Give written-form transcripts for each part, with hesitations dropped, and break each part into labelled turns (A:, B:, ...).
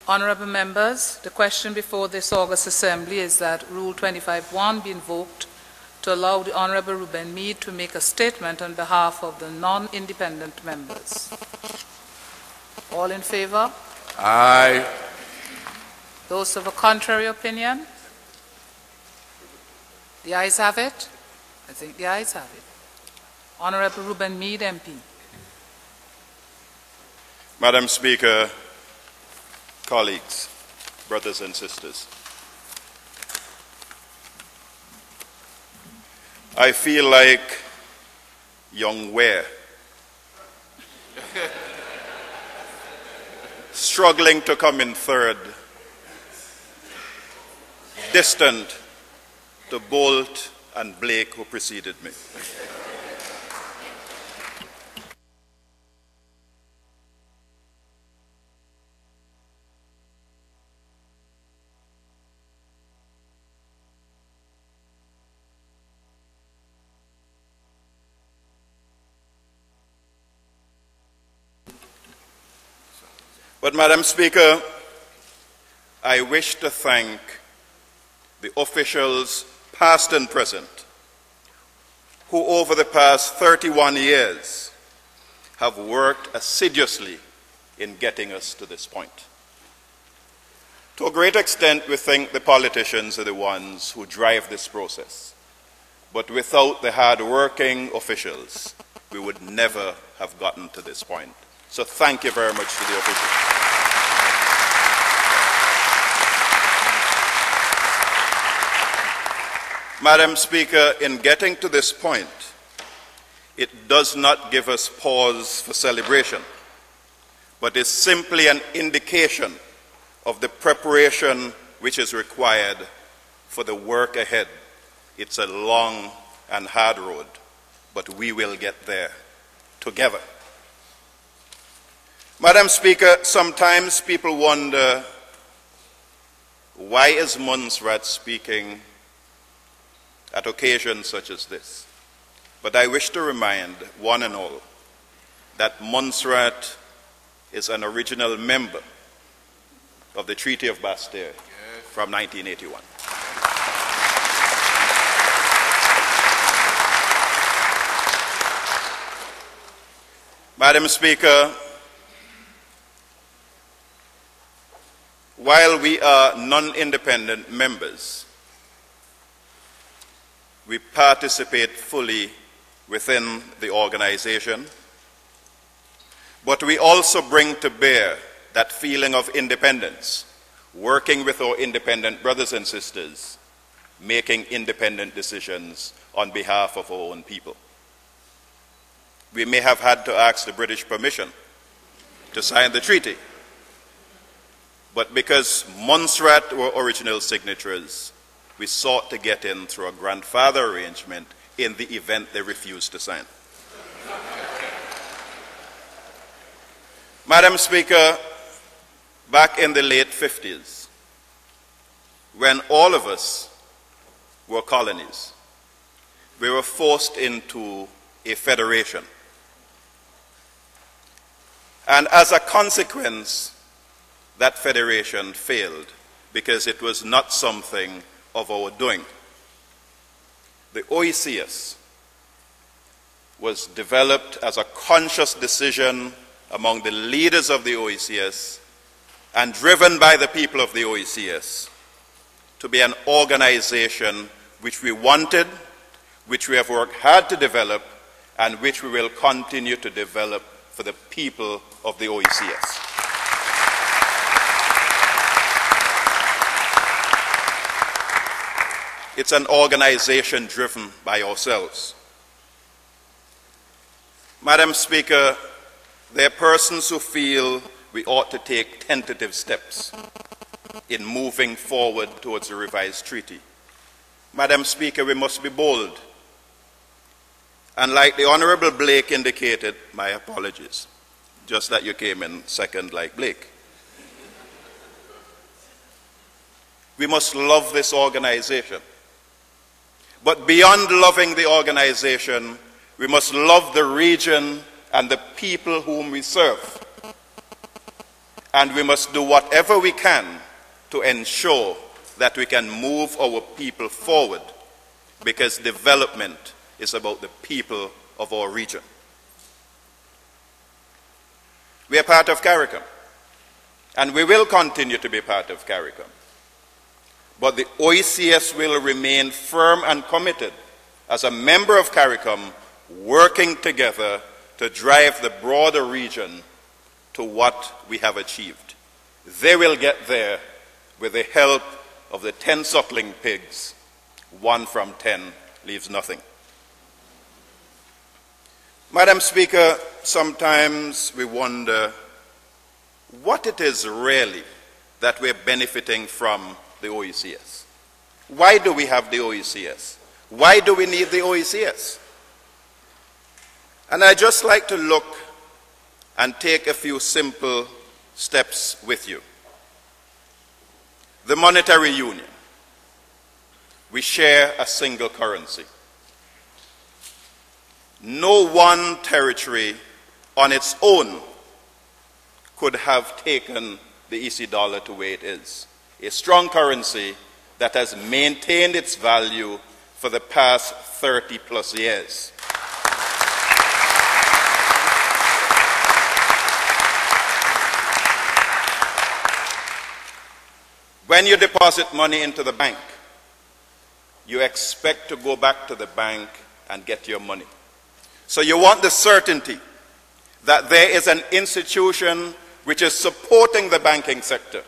A: Honourable members, the question before this August Assembly is that Rule 25(1) be invoked to allow the Honourable Rueben Meade to make a statement on behalf of the non-independent members. All in favour?
B: Aye.
A: Those of a contrary opinion? The ayes have it? I think the ayes have it. Honourable Rueben Meade, MP.
C: Madam Speaker, colleagues, brothers and sisters, I feel like young Ware, struggling to come in third, distant to Bolt and Blake, who preceded me. But, Madam Speaker, I wish to thank the officials, past and present, who over the past 31 years have worked assiduously in getting us to this point. To a great extent, we think the politicians are the ones who drive this process. But without the hard-working officials, we would never have gotten to this point. So thank you very much to the officials. Madam Speaker, in getting to this point, it does not give us pause for celebration, but is simply an indication of the preparation which is required for the work ahead. It's a long and hard road, but we will get there together. Madam Speaker, sometimes people wonder, why is Montserrat speaking at occasions such as this? But I wish to remind one and all that Montserrat is an original member of the Treaty of Bastille from 1981. Madam Speaker, while we are non-independent members, we participate fully within the organization, but we also bring to bear that feeling of independence, working with our independent brothers and sisters, making independent decisions on behalf of our own people. We may have had to ask the British permission to sign the treaty, but because Montserrat were original signatories, we sought to get in through a grandfather arrangement in the event they refused to sign. Madam Speaker, back in the late 50s, when all of us were colonies, we were forced into a federation. And as a consequence, that federation failed because it was not something of our doing. The OECS was developed as a conscious decision among the leaders of the OECS and driven by the people of the OECS to be an organization which we wanted, which we have worked hard to develop, and which we will continue to develop for the people of the OECS. It's an organization driven by ourselves. Madam Speaker, there are persons who feel we ought to take tentative steps in moving forward towards a revised treaty. Madam Speaker, we must be bold. And like the Honorable Blake indicated, my apologies, just that you came in second like Blake. We must love this organization. But beyond loving the organization, we must love the region and the people whom we serve. and we must do whatever we can to ensure that we can move our people forward, because development is about the people of our region. We are part of CARICOM, and we will continue to be part of CARICOM. But the OECS will remain firm and committed as a member of CARICOM, working together to drive the broader region to what we have achieved. They will get there with the help of the 10 suckling pigs. 1 from 10 leaves nothing. Madam Speaker, sometimes we wonder what it is really that we're benefiting from the OECS. Why do we have the OECS? Why do we need the OECS? And I'd just like to look and take a few simple steps with you. The monetary union. We share a single currency. No one territory on its own could have taken the EC dollar to where it is. A strong currency that has maintained its value for the past 30 plus years. When you deposit money into the bank, you expect to go back to the bank and get your money. So you want the certainty that there is an institution which is supporting the banking sector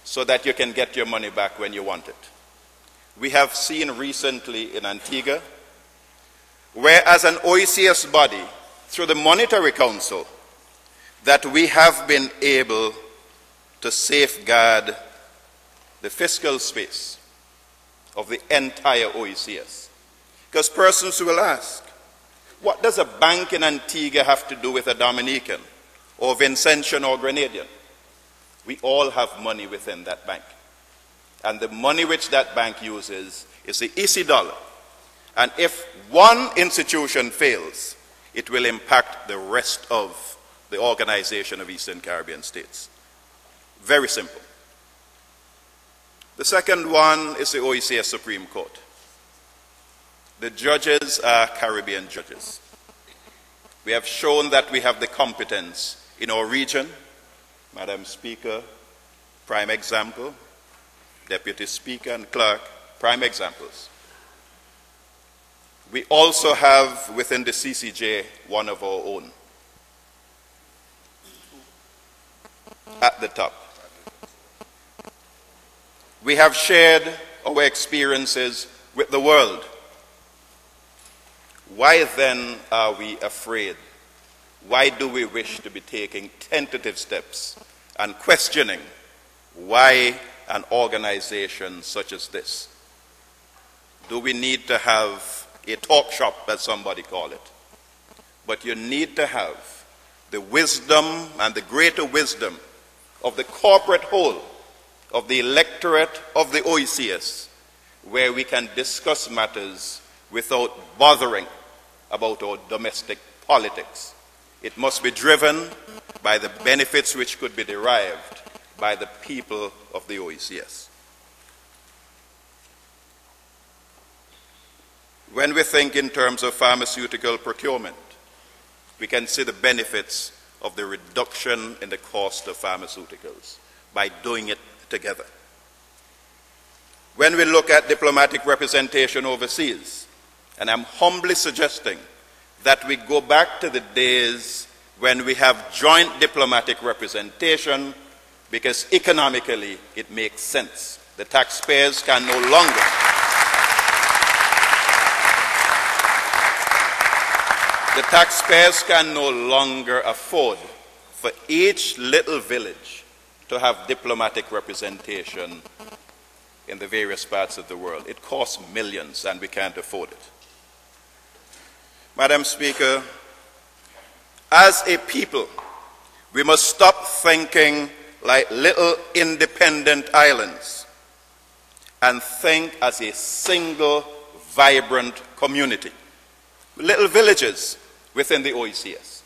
C: so that you can get your money back when you want it. We have seen recently in Antigua, where as an OECS body, through the Monetary Council, that we have been able to safeguard the fiscal space of the entire OECS. Because persons will ask, what does a bank in Antigua have to do with a Dominican or Vincentian or Grenadian? We all have money within that bank. And the money which that bank uses is the EC dollar. And if one institution fails, it will impact the rest of the Organization of Eastern Caribbean States. Very simple. The second one is the OECS Supreme Court. The judges are Caribbean judges. We have shown that we have the competence in our region. Madam Speaker, prime example. Deputy Speaker and Clerk, prime examples. We also have within the CCJ one of our own. At the top. We have shared our experiences with the world. Why then are we afraid? Why do we wish to be taking tentative steps and questioning why an organization such as this? Do we need to have a talk shop, as somebody call it? But you need to have the wisdom and the greater wisdom of the corporate whole, of the electorate of the OECS, where we can discuss matters without bothering about our domestic politics. It must be driven by the benefits which could be derived by the people of the OECS. When we think in terms of pharmaceutical procurement, we can see the benefits of the reduction in the cost of pharmaceuticals by doing it together. When we look at diplomatic representation overseas, and I'm humbly suggesting that we go back to the days when we have joint diplomatic representation, because economically it makes sense. The taxpayers can no longer afford for each little village to have diplomatic representation in the various parts of the world. It costs millions and we can't afford it. Madam Speaker, as a people, we must stop thinking like little independent islands and think as a single, vibrant community. Little villages within the OECS.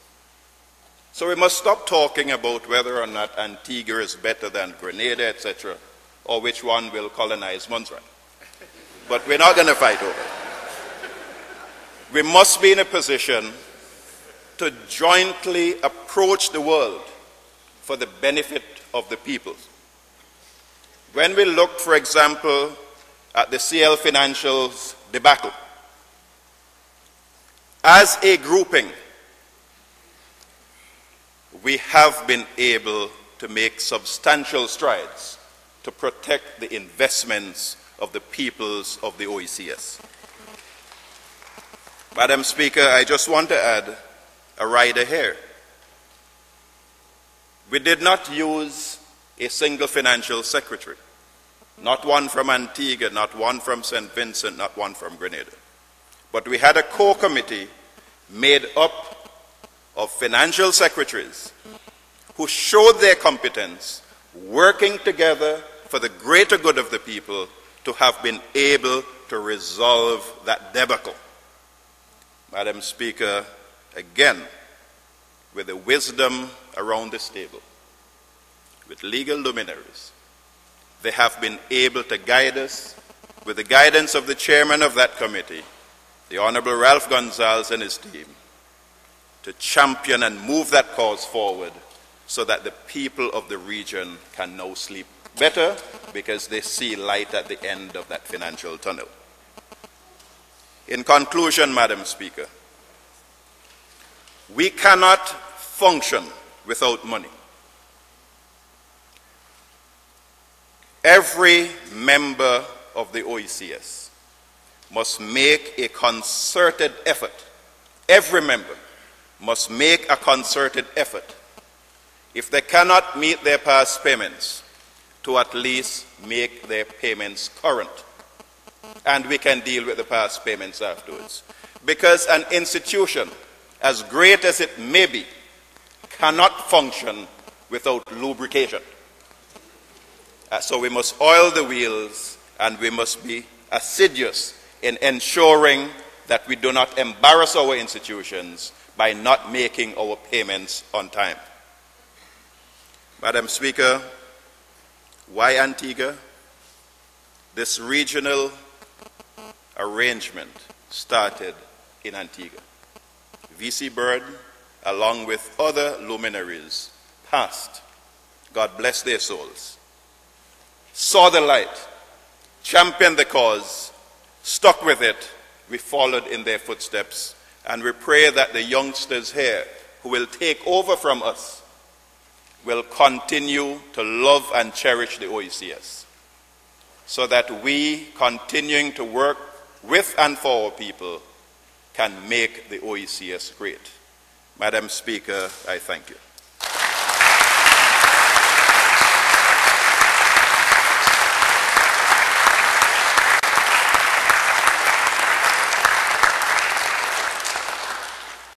C: So we must stop talking about whether or not Antigua is better than Grenada, etc., or which one will colonize Montserrat. But we're not going to fight over it. We must be in a position to jointly approach the world for the benefit of the people. When we look, for example, at the CL Financials debacle, as a grouping, we have been able to make substantial strides to protect the investments of the peoples of the OECS. Madam Speaker, I just want to add a rider here. We did not use a single financial secretary, not one from Antigua, not one from St. Vincent, not one from Grenada. But we had a core committee made up of financial secretaries who showed their competence, working together for the greater good of the people, to have been able to resolve that debacle. Madam Speaker, again, with the wisdom around this table, with legal luminaries, they have been able to guide us, with the guidance of the chairman of that committee, the Honorable Ralph Gonzalez and his team, to champion and move that cause forward so that the people of the region can now sleep better because they see light at the end of that financial tunnel. In conclusion, Madam Speaker, we cannot function without money. Every member of the OECS must make a concerted effort. Every member must make a concerted effort, if they cannot meet their past payments, to at least make their payments current. And we can deal with the past payments afterwards. Because an institution, as great as it may be, cannot function without lubrication. So we must oil the wheels, and we must be assiduous in ensuring that we do not embarrass our institutions by not making our payments on time. Madam Speaker, why Antigua? This regional arrangement started in Antigua. V.C. Byrd, along with other luminaries, past, God bless their souls, saw the light, championed the cause, stuck with it. We followed in their footsteps, and we pray that the youngsters here who will take over from us will continue to love and cherish the OECS, so that we, continuing to work with and for our people, can make the OECS great. Madam Speaker, I thank you.